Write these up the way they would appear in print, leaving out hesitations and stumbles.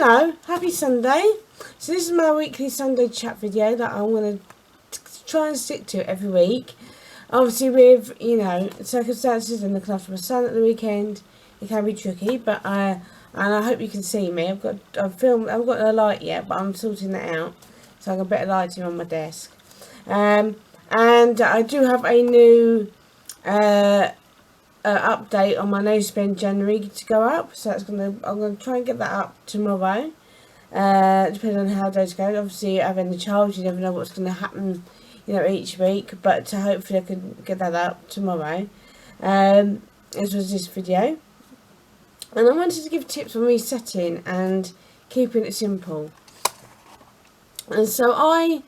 Hello, happy Sunday. So this is my weekly Sunday chat video that I'm going to try and stick to every week. Obviously with, circumstances and looking after my son at the weekend, it can be tricky, but and I hope you can see me. I've got a light yet, but I'm sorting that out. So I've got better lighting on my desk. And I do have a new update on my no spend January to go up, so I'm gonna try and get that up tomorrow. Depending on how those go. Obviously, having a child, you never know what's going to happen, each week. But hopefully, I can get that up tomorrow. As was this video, and I wanted to give tips on resetting and keeping it simple. And so I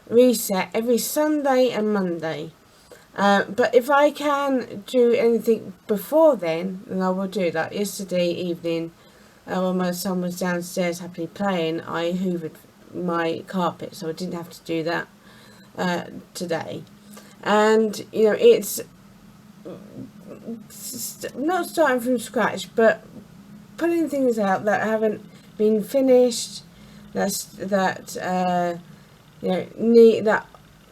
reset every Sunday and Monday. But if I can do anything before then I will do. Like yesterday evening, when my son was downstairs happily playing, I hoovered my carpet, so I didn't have to do that today. And it's not starting from scratch, but putting things out that haven't been finished, that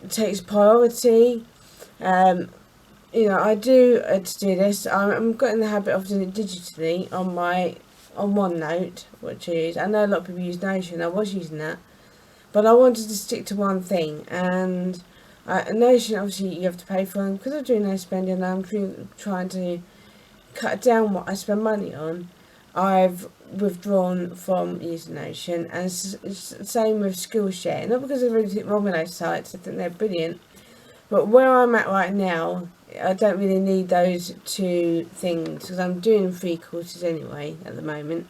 takes priority. I do to do this. I'm getting the habit of doing it digitally on OneNote, which is, I know a lot of people use Notion. I was using that, but I wanted to stick to one thing. And Notion, obviously, you have to pay for them because I'm doing no spending. I'm trying to cut down what I spend money on. I've withdrawn from using Notion, and it's the same with Skillshare. Not because there's anything wrong with those sites. I think they're brilliant. But where I'm at right now, I don't really need those two things because I'm doing free courses anyway at the moment.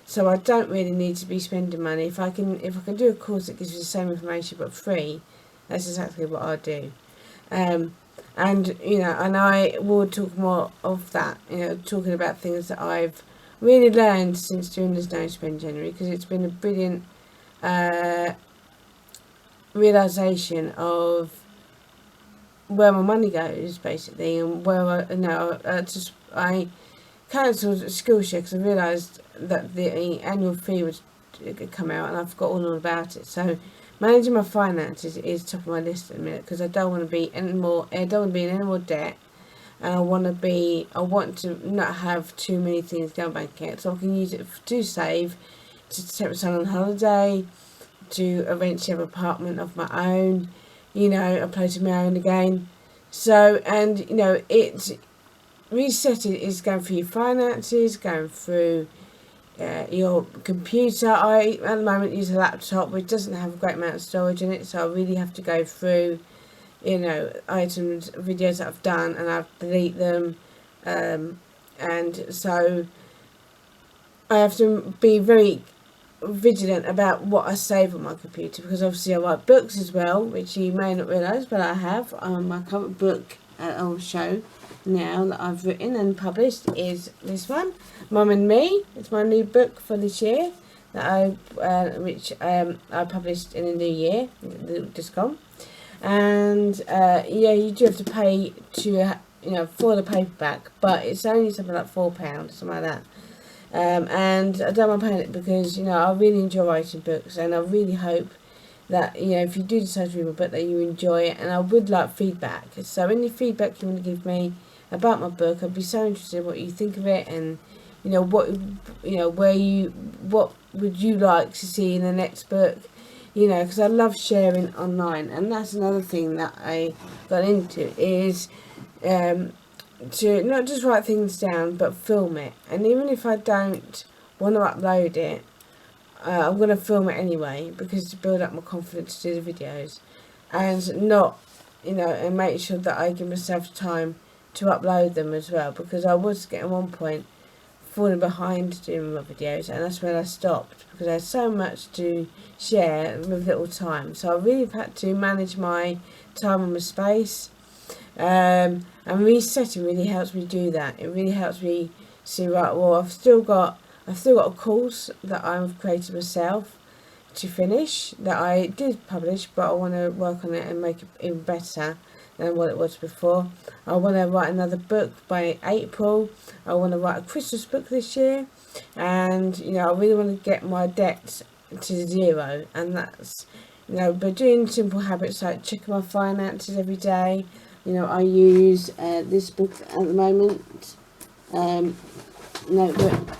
So I don't really need to be spending money. If I can do a course that gives you the same information but free, that's exactly what I'll do. And I will talk more of that. Talking about things that I've really learned since doing this No Spend January, because it's been a brilliant realisation of where my money goes, basically, and where I cancelled Skillshare because I realised that the annual fee would come out, and I forgot all about it. So managing my finances is top of my list at the minute, because I don't want to be in any more debt, and I want to not have too many things going bank account, so I can use it to save, to take my son on holiday, to eventually have an apartment of my own. A place of my own again. So, and it's resetting is going through your finances, going through your computer. I at the moment use a laptop which doesn't have a great amount of storage in it, so I really have to go through items, videos that I've done, and I have to delete them, and so I have to be very vigilant about what I save on my computer, because obviously I write books as well, which you may not realise, but I have. My current book I'll show now that I've written and published is this one, Mum and Me. It's my new book for this year that I published in the new year, just gone. And you do have to pay to for the paperback, but it's only something like £4, something like that. And I don't mind paying it because I really enjoy writing books, and I really hope that if you do decide to read my book, that you enjoy it. And I would like feedback, so any feedback you want to give me about my book, I'd be so interested in what you think of it, and what would you like to see in the next book, because I love sharing online. And that's another thing that I got into, is to not just write things down but film it. And even if I don't want to upload it, I'm going to film it anyway, because to build up my confidence to do the videos, and not and make sure that I give myself time to upload them as well, because I was getting one point falling behind doing my videos, and that's when I stopped, because I had so much to share with little time. So I really had to manage my time and my space. And resetting really helps me do that. It really helps me see, right, well, I've still got a course that I've created myself to finish, that I did publish, but I want to work on it and make it even better. than what it was before. I want to write another book by April. I want to write a Christmas book this year, and I really want to get my debts to zero, and that's by doing simple habits like checking my finances every day. I use this book at the moment, notebook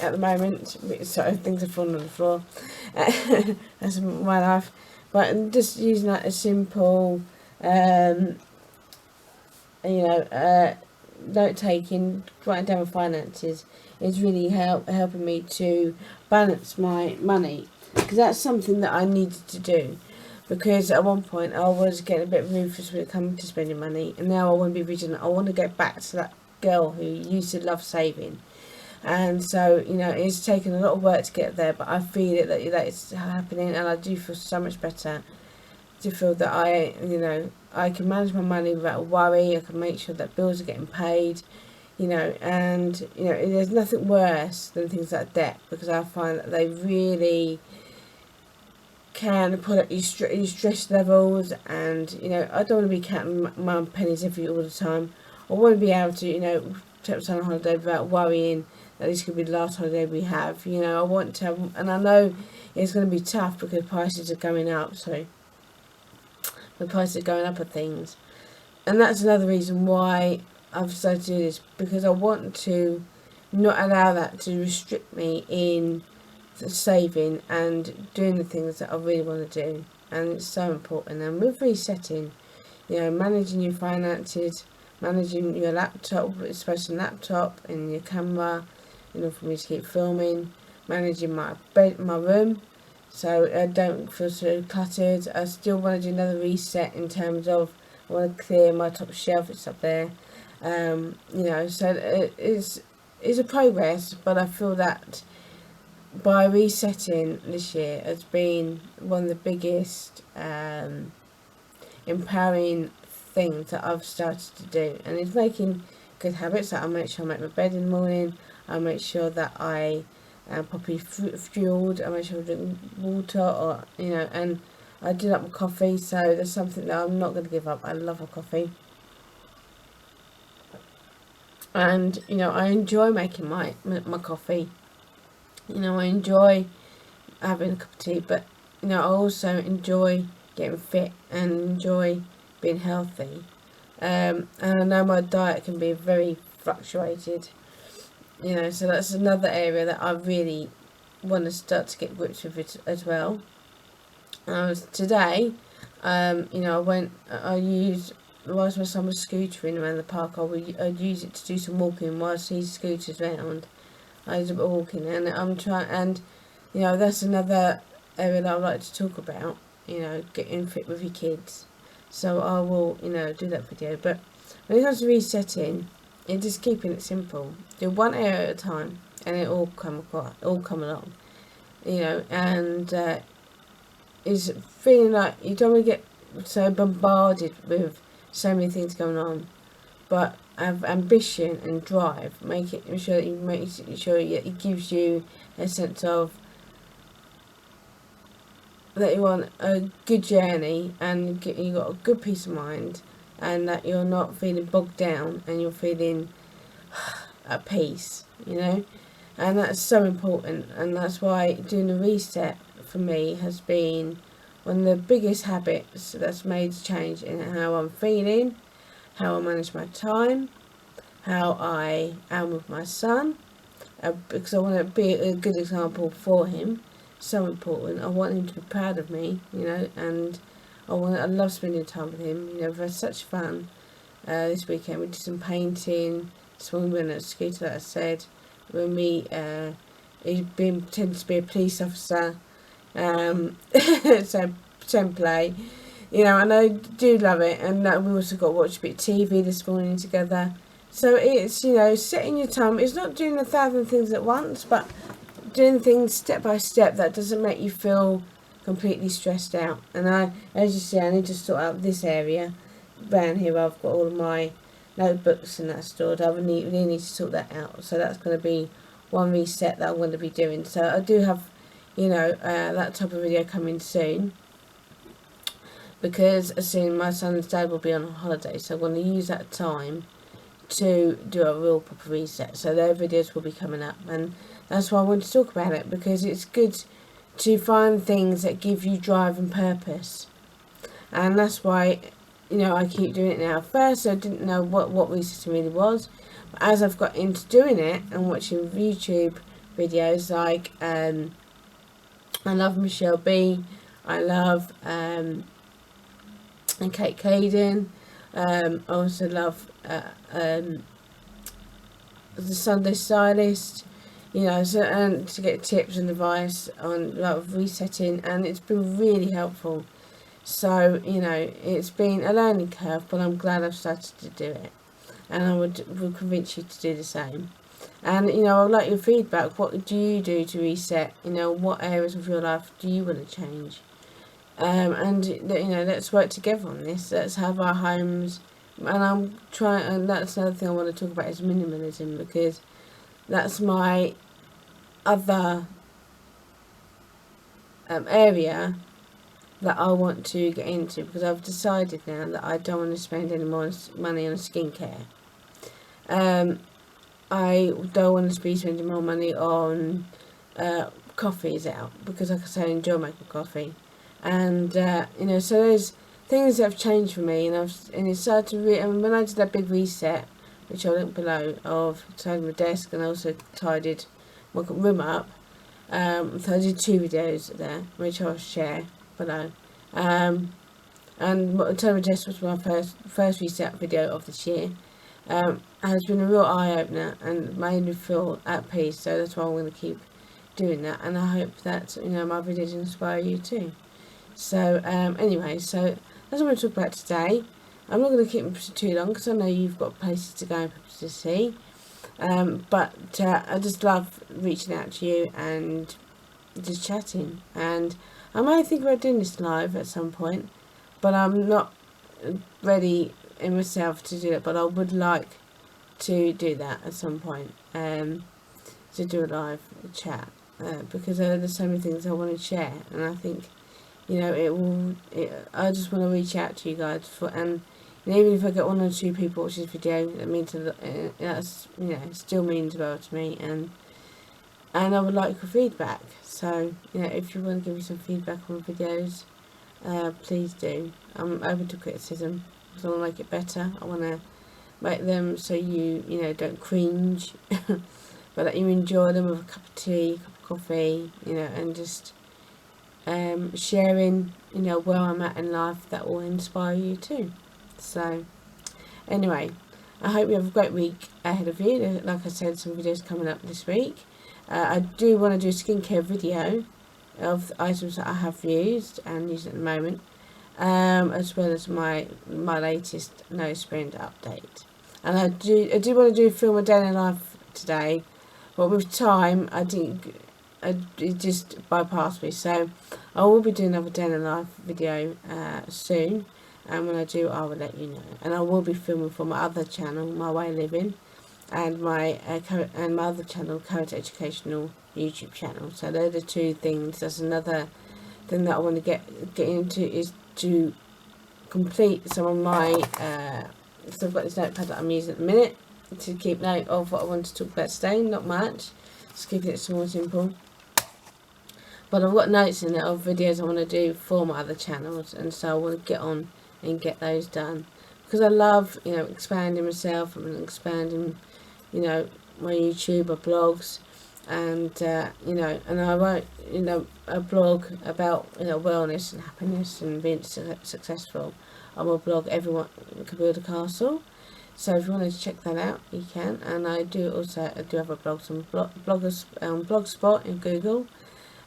at the moment. So things have fallen on the floor. That's my life. But just using that as simple, note taking, writing down my finances is really helping me to balance my money, because that's something that I needed to do. Because at one point I was getting a bit ruthless when it comes to spending money, and now I want to be vigilant. I want to get back to that girl who used to love saving. And so, it's taken a lot of work to get there, but I feel it that it's happening, and I do feel so much better. I do feel that I can manage my money without worry. I can make sure that bills are getting paid, and there's nothing worse than things like debt, because I find that they really can put up your stress levels, and I don't want to be counting my pennies all the time. I want to be able to take us on a holiday without worrying that this could be the last holiday we have. I want to have, and I know it's going to be tough because prices are going up, so the prices are going up of things, and that's another reason why I've decided to do this, because I want to not allow that to restrict me in saving and doing the things that I really want to do. And it's so important. And with resetting, managing your finances, managing your laptop, especially laptop and your camera, for me to keep filming, managing my room, so I don't feel so cluttered. I still want to do another reset in terms of, I want to clear my top shelf, it's up there. So it's a progress, but I feel that by resetting this year has been one of the biggest empowering things that I've started to do, and it's making good habits. That I make sure I make my bed in the morning, I make sure that I am properly fueled, I make sure I drink water, and I do like my coffee, so there's something that I'm not going to give up. I love my coffee, and I enjoy making my coffee. I enjoy having a cup of tea, but I also enjoy getting fit and enjoy being healthy. And I know my diet can be very fluctuated, so that's another area that I really want to start to get grips with it as well. Today, whilst my son was scootering around the park, I'd use it to do some walking whilst he scooters around. I was walking, and I'm trying, and that's another area that I'd like to talk about. Getting fit with your kids. So I will, do that video. But when it comes to resetting, it's just keeping it simple. Do one area at a time, and it all come along. And is feeling like you don't want to get so bombarded with so many things going on, but have ambition and drive. It gives you a sense of that you want a good journey, and you got a good peace of mind, and that you're not feeling bogged down, and you're feeling at peace, and that's so important. And that's why doing a reset for me has been one of the biggest habits that's made a change in how I'm feeling, how I manage my time, how I am with my son, because I want to be a good example for him. So important. I want him to be proud of me, and I love spending time with him. We've had such fun this weekend. We did some painting. This morning we went on a scooter, like I said. When he's been pretending to be a police officer, so pretend play, and I do love it. And we also got to watch a bit of TV this morning together. So it's setting your time. It's not doing 1,000 things at once, but doing things step by step that doesn't make you feel completely stressed out. And as you see, I need to sort out this area around here. I've got all of my notebooks and that stored. I really need to sort that out. So that's going to be one reset that I'm going to be doing. So I do have, that type of video coming soon. because soon my son's dad will be on holiday, so I'm going to use that time to do a real proper reset. So their videos will be coming up, and that's why I want to talk about it, because it's good to find things that give you drive and purpose. And that's why, I keep doing it now. First, I didn't know what resetting really was, but as I've got into doing it and watching YouTube videos like I love Michelle B, I love and Kate Caden, I also love the Sunday Stylist, and to get tips and advice on resetting, and it's been really helpful. So, it's been a learning curve, but I'm glad I've started to do it. And I would convince you to do the same. And, I'd like your feedback. What do you do to reset? What areas of your life do you want to change? And, let's work together on this. Let's have our homes. And that's another thing I want to talk about is minimalism, because that's my other area that I want to get into, because I've decided now that I don't want to spend any more money on skincare. I don't want to be spending more money on coffees out, because like I say, I enjoy making coffee. And so there's things that have changed for me, and it started to when I did that big reset, which I'll link below, of tidying my desk and also tidied my room up. So I did 2 videos there, which I'll share below. And tidying my desk was my first reset video of this year. Has been a real eye opener and made me feel at peace. So that's why I'm going to keep doing that, and I hope that my videos inspire you too. So anyway, so that's what I'm going to talk about today. I'm not going to keep it too long, because I know you've got places to go and places to see. But I just love reaching out to you and just chatting. And I might think about doing this live at some point, but I'm not ready in myself to do it. But I would like to do that at some point, to do a live chat, because there's so many things I want to share, and I think I just want to reach out to you guys and even if I get 1 or 2 people watch this video, that means that's still means well to me, and I would like your feedback. So if you want to give me some feedback on videos, please do. I'm open to criticism, because I want to make it better. I want to make them so you don't cringe, but that you enjoy them with a cup of tea, a cup of coffee, and just sharing where I'm at in life, that will inspire you too. So anyway, I hope you have a great week ahead of you. Like I said, some videos coming up this week. I do want to do a skincare video of the items that I have used and used at the moment, as well as my latest nose sprint update. And I do want to film a daily life today, but with time I think it just bypassed me. So I will be doing another daily life video soon, and when I do, I will let you know. And I will be filming for my other channel, My Way Living, and my other channel, Current Educational YouTube channel. So they're the 2 things. That's another thing that I want to get into, is to complete some of my so I've got this notepad that I'm using at the minute to keep note of what I want to talk about today. Not much, just keeping it small and simple. But I've got notes in it of videos I want to do for my other channels, and so I want to get on and get those done, because I love expanding myself and expanding my YouTube or blogs, and and I write a blog about wellness and happiness and being successful. I will blog Everyone Can Build a Castle. So if you want to check that out, you can. And I do have a blog on Blogspot in Google,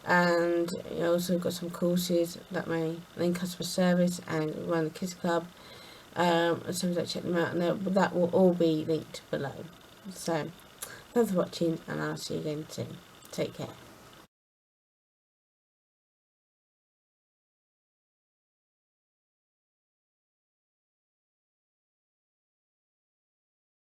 and I also got some courses that may in customer service and run the kids club. So don't check them out, and that will all be linked below. So thanks for watching, and I'll see you again soon. Take care.